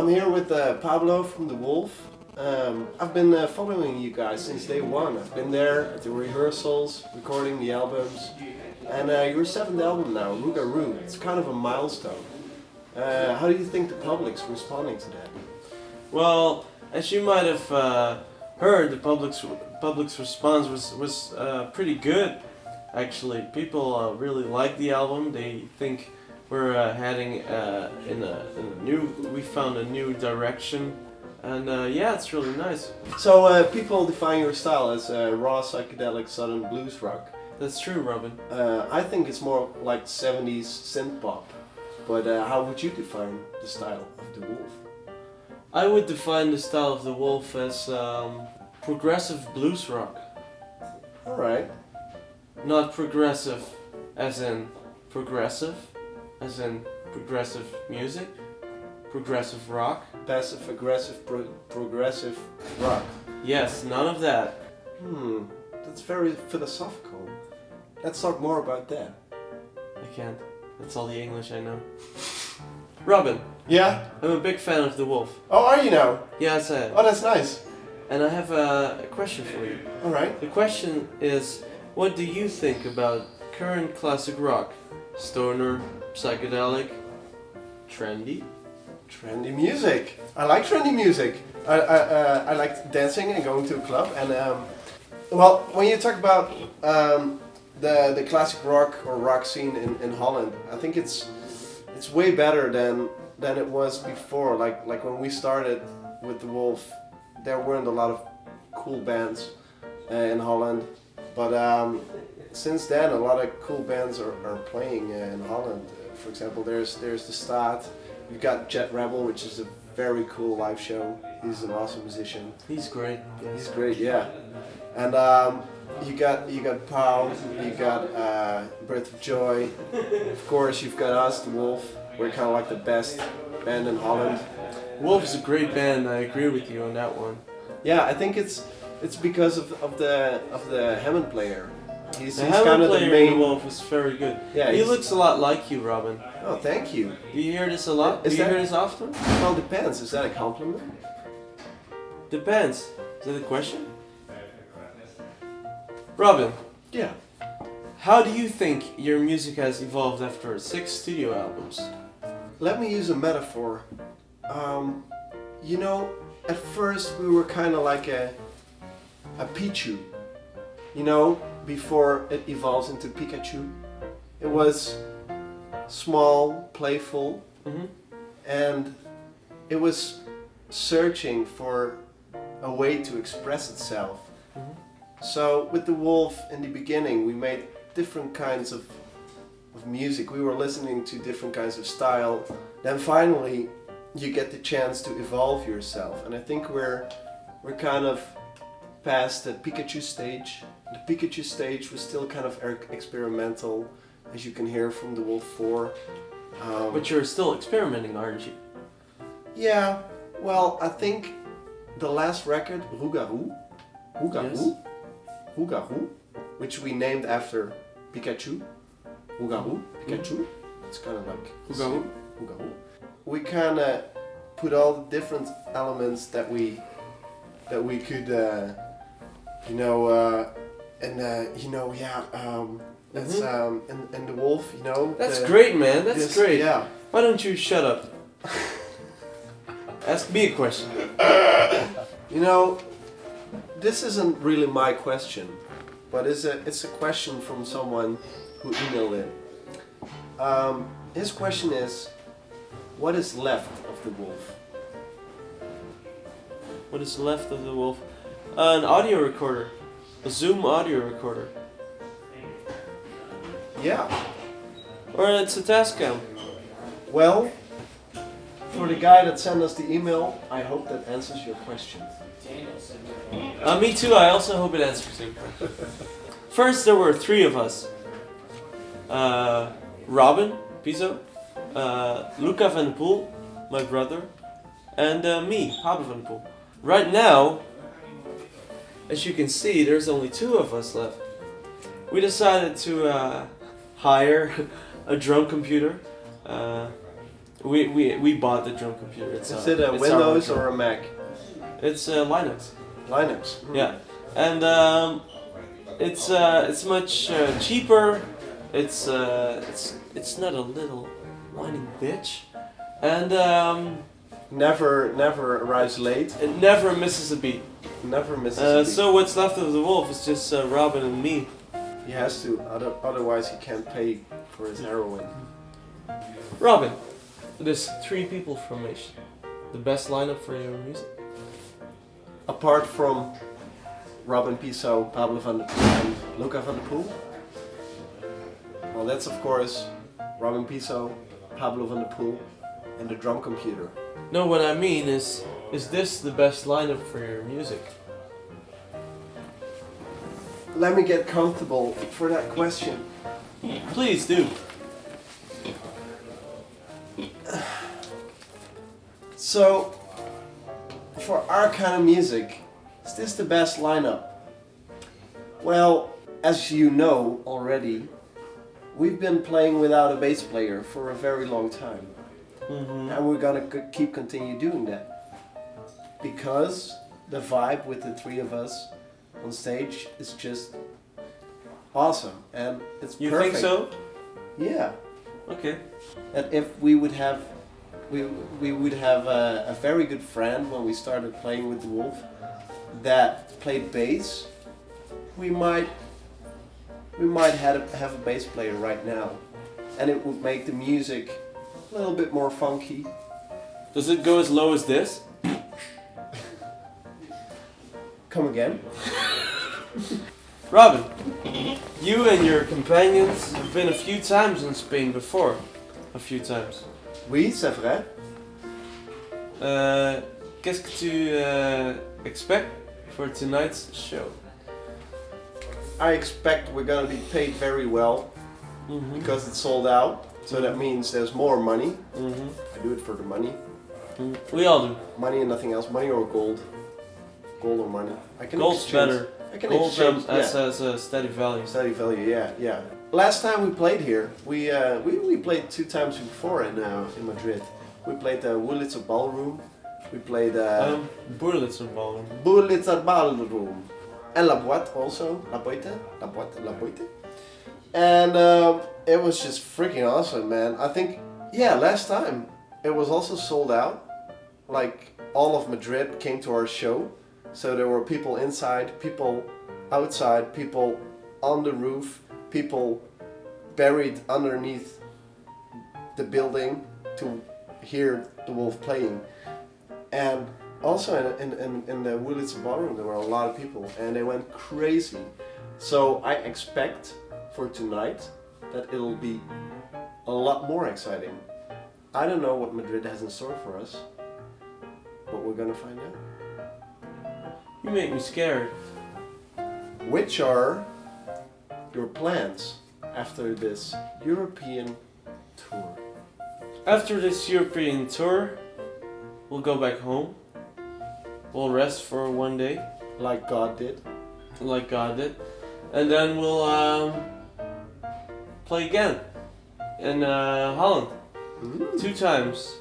I'm here with Pablo from Dewolff. I've been following you guys since day one. I've been there at the rehearsals, recording the albums, and your seventh album now, Rougarou. It's kind of a milestone. How do you think the public's responding to that? Well, as you might have heard, the public's response was pretty good. Actually, people really like the album. They think we're heading we found a new direction, and yeah, it's really nice. So people define your style as raw psychedelic southern blues rock. That's true, Robin. I think it's more like 70s synth pop. But how would you define the style of Dewolff? I would define the style of Dewolff as progressive blues rock. All right. Not progressive as in progressive music, progressive rock. Passive aggressive progressive rock. Yes, none of that. That's very philosophical. Let's talk more about that. I can't. That's all the English I know. Robin. Yeah? I'm a big fan of Dewolff. Oh, are you now? Yes, I am. Oh, that's nice. And I have a question for you. Alright. The question is, what do you think about current classic rock? Stoner, psychedelic, trendy? Trendy music. I like trendy music. I like dancing and going to a club. And well, when you talk about the classic rock or rock scene in Holland, I think it's way better than it was before. Like when we started with Dewolff, there weren't a lot of cool bands in Holland, but since then a lot of cool bands are playing in Holland. For example, there's the Staat. You've got Jet Rebel, which is a very cool live show. He's an awesome musician. He's great. Yes. He's great, yeah. And you got Pau, you got Breath of Joy. Of course, you've got us, Dewolff. We're kind of like the best band in Holland. Wolf is a great band. I agree with you on that one. Yeah, I think it's because of the Hammond player. He's Hammond kind of the player main. in Wolf is very good. Yeah, he he's- looks a lot like you, Robin. Oh, thank you. Do you hear this a lot? Is Do you that- hear this often? Well, depends. Is that a compliment? Depends. Is that a question? Robin, Yeah. how do you think your music has evolved after 6 studio albums? Let me use a metaphor. You know, at first we were kind of like a Pichu. You know, before it evolves into Pikachu. It was small, playful, and it was searching for a way to express itself. So with Dewolff in the beginning, we made different kinds of music. We were listening to different kinds of style. Then finally, you get the chance to evolve yourself, and I think we're kind of past the Pikachu stage. The Pikachu stage was still kind of experimental, as you can hear from Dewolff 4. But you're still experimenting, aren't you? Yeah, well, I think the last record, Rougarou, which we named after Pikachu. Rougarou, Pikachu. It's kind of like Rougarou. Rougarou. We kind of put all the different elements that we could, that's and Dewolff, you know. That's great, man. That's this- great. Yeah. Why don't you shut up? Ask me a question. You know, this isn't really my question, but it's a question from someone who emailed in. His question is, what is left of Dewolff? What is left of Dewolff? An audio recorder. A Zoom audio recorder. Yeah. Or it's a Tascam. Well, for the guy that sent us the email, I hope that answers your question. Me too, I also hope it answers your question. First, there were 3 of us. Robin, Piso, Luca van der Poel, my brother, and me, Pablo van der Poel. Right now, as you can see, there's only 2 of us left. We decided to hire a drum computer, We bought the drum computer. Is it a Windows or a Mac? It's Linux. Linux. Yeah, and it's much cheaper. It's not a little whining bitch, and never arrives late. it never misses a beat. Never misses a beat. So what's left of the Dewolff is just Robin and me. He has to, otherwise he can't pay for his heroin. Robin, there's 3 people formation. The best lineup for your music? Apart from Robin Piso, Pablo van der Poel and Luca van der Poel. Well, that's of course Robin Piso, Pablo van der Poel and the drum computer. No, what I mean is this the best lineup for your music? Let me get comfortable for that question. Please do. So, for our kind of music, is this the best lineup? Well, as you know already, we've been playing without a bass player for a very long time. Mm-hmm. And we're gonna continue doing that. Because the vibe with the 3 of us on stage is just awesome. And it's You perfect. think so? Yeah. Okay. And if we would have a very good friend when we started playing with Dewolff that played bass, we might have a bass player right now, and it would make the music a little bit more funky. Does it go as low as this? Come again? Robin, you and your companions have been a few times in Spain before. A few times. Oui, c'est vrai. Qu'est-ce que tu expect for tonight's show? I expect we're gonna be paid very well Mm-hmm. because it's sold out. So that means there's more money. Mm-hmm. I do it for the money. We all do. Money and nothing else. Money or gold. Gold or money. I can Gold's exchange. better. I can Gold exchange. has a steady value. Steady value, yeah. Last time we played here, we played 2 times before in Madrid. We played the Wurlitzer Ballroom. We played Burlitzer Ballroom. Wurlitzer Ballroom. And La Boite also. La Boite. La Boite. And it was just freaking awesome, man. I think, last time it was also sold out. Like, all of Madrid came to our show. So there were people inside, people outside, people on the roof, people buried underneath the building to hear Dewolff playing. And also in the Wurlitzer Ballroom there were a lot of people and they went crazy. So I expect for tonight that it'll be a lot more exciting. I don't know what Madrid has in store for us, but we're gonna find out. You make me scared. Which are your plans after this European tour? After this European tour, we'll go back home. We'll rest for 1 day, Like God did? like God did, and then we'll play again in Holland. 2 times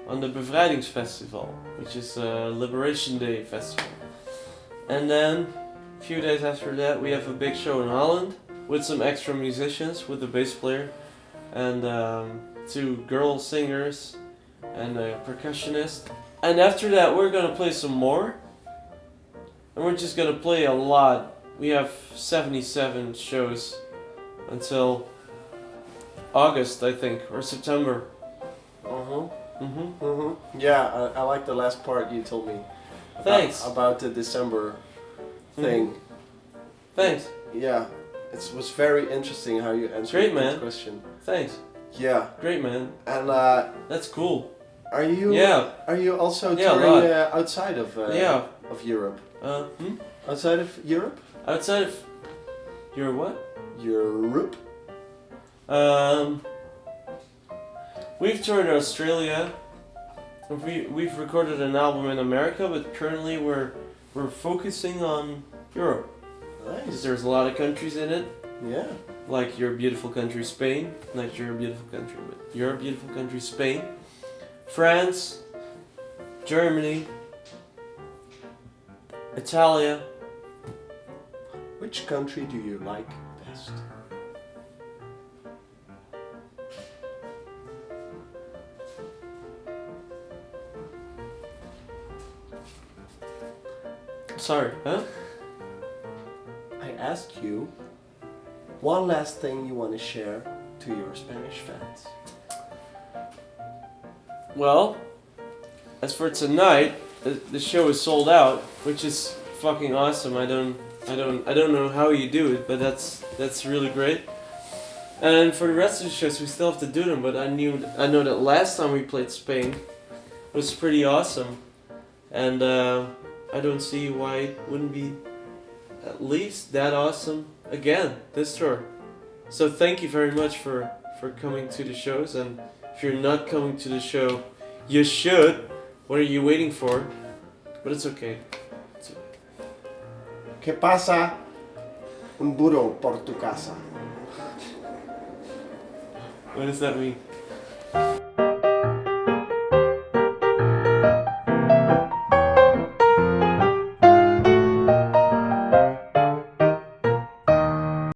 on the Bevrijdingsfestival, which is a Liberation Day festival. And then a few days after that we have a big show in Holland with some extra musicians, with a bass player and 2 girl singers and a percussionist. And after that we're gonna play some more, and we're just gonna play a lot. We have 77 shows until August, I think, or September. Yeah, I like the last part you told me. Thanks. About the December thing. Thanks. Yeah, it was very interesting how you answered Great, that man. question. Thanks. Yeah, Great, man. and That's cool. are you Yeah. are you also Yeah, a touring lot. outside of Yeah. of Europe? Hmm? Outside of Europe? Outside of your what? Europe? We've toured Australia. We've recorded an album in America, but currently we're focusing on Europe. Because Nice. there's a lot of countries in it, Yeah. like your beautiful country Spain, not your beautiful country, but your beautiful country Spain. France, Germany, Italia. Which country do you like best? Sorry, huh? I asked you one last thing you want to share to your Spanish fans. Well, as for tonight, the show is sold out, which is fucking awesome. I don't know how you do it, but that's really great. And for the rest of the shows, we still have to do them. But I know that last time we played Spain was pretty awesome, and I don't see why it wouldn't be at least that awesome again this tour. So thank you very much for coming to the shows, and if you're not coming to the show, you should. What are you waiting for? But it's okay. It's okay. ¿Qué pasa? Un burro por tu casa. What does that mean?